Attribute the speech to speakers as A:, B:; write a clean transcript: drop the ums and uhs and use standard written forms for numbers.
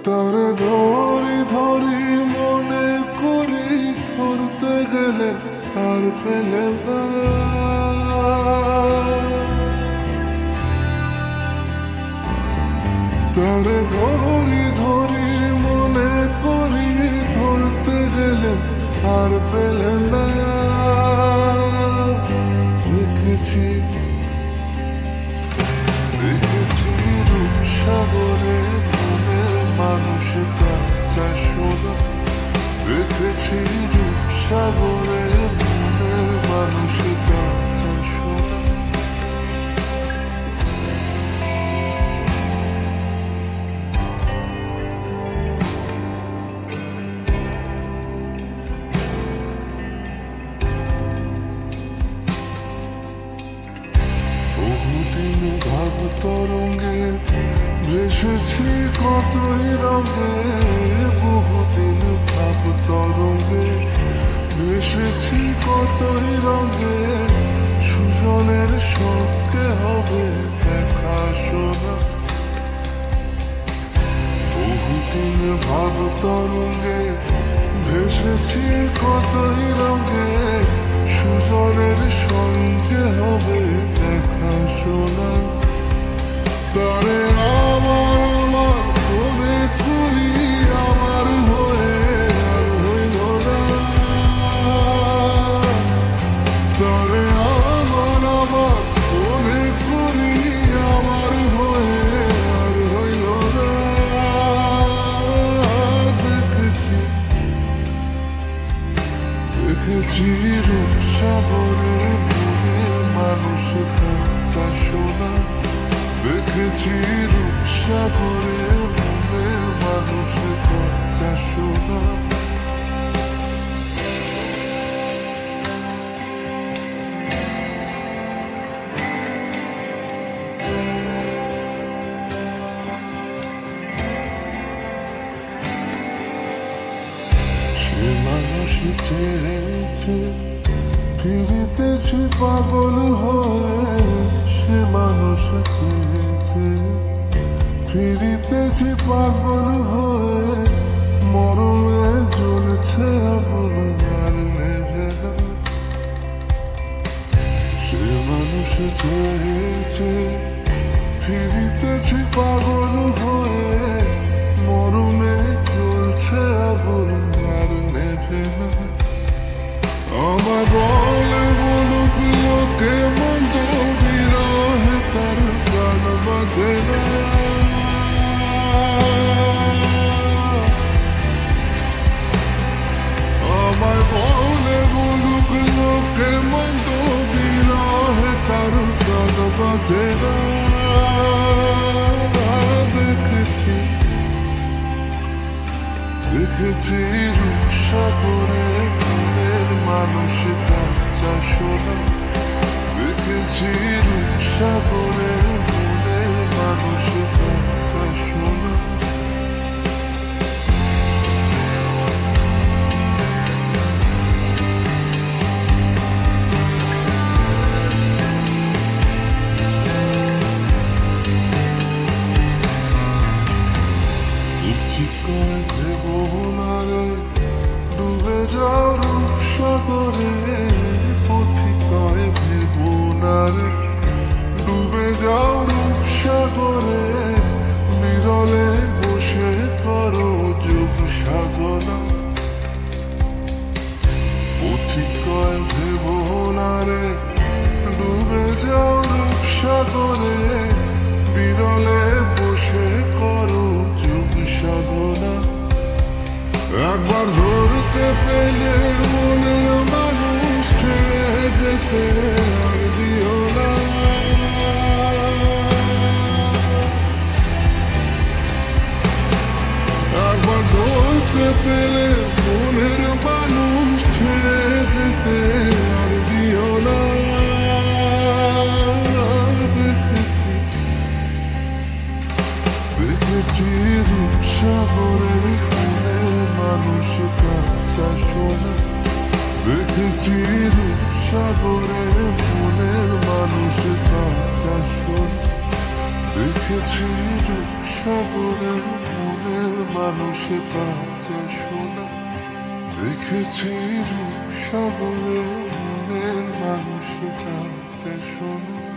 A: তারে ধরি ধরি মনে করি ধরতে গেলে আর পেলে না। তারে ধরি ধরি মনে করি ধরতে গেলে আর পেলে না। দেখেছি দেখেছি রূপসাগরে মনের মানুষ কাঁচা সোনা। দেখেছি রূপসাগরে মনের মানুষ কাঁচা সোনা। বহুদিন ভাব তরঙ্গে ভেসেছি কতই রঙে। বহুদিন ভাব তরঙ্গে ভেসেছি কতই রঙে। সুজনের সঙ্গে হবে দেখা শোনা। বহুদিন ভাব তরঙ্গে ভেসেছি কতই রঙে। সুজনের সঙ্গে হবে দেখা শোনা। তারে আমার আমার মনে করি আমার হয়ে আর হইল না। তারে আমার আমার মনে করি আমার হয়ে আর হইল না। দেখেছি দেখেছি রূপসাগরে মনের মানুষ কাঁচা সোনা। দেখেছি রূপসাগরে মনের মানুষ কাঁচা সোনা। সে মানুষ চেয়েছে ফিরিতেছি পাগল হয়ে। সে মানুষ চেয়েছে ফিরিতেছি পাগল হয়ে। মরমে জ্বলছে আগুন আর নেভে না। সে মানুষ চেয়েছে ফিরিতেছি পাগল হয়ে। মরমে জ্বলছে আগুন আর নেভে না। আমার বলে বলুক লোকে মন্দ বিরহে তার গান বাজে না। আমায় বলে বলুক লোকে মন্দ বিরহে তার গান বাজে না। দেখেছি দেখেছি রূপসাগরে মনের মানুষ কাঁচা সোনা। দেখেছি রূপসাগরে মনের মানুষ কাঁচা সোনা। ডুবে যাও রূপসাগরে পথিকয় ভেবনারে। ডুবে যাও রূপসাগরে বিরলে বসে করো যোগ সাধনা। পথিকয় ভেবনারে ডুবে যাও রূপসাগরে বিরলে বসে করো যোগ সাধনা। একবার ধরতে পেলে মনের মানুষ ছেড়ে যেতে আর দিও না। একবার ধরতে পেলে মনের মানুষ ছেড়ে যেতে আর দিও না। দেখেছি রূপসাগরের মনের মানুষ কাঁচা সোনা। দেখেছি রূপসাগরে মনের মানুষ কাঁচা সোনা। দেখেছি রূপসাগরে মনের মানুষ মানুষের কাছে শোনা, দেখেছি রূপসাগরে মনের মানুষের কাছে শোনা।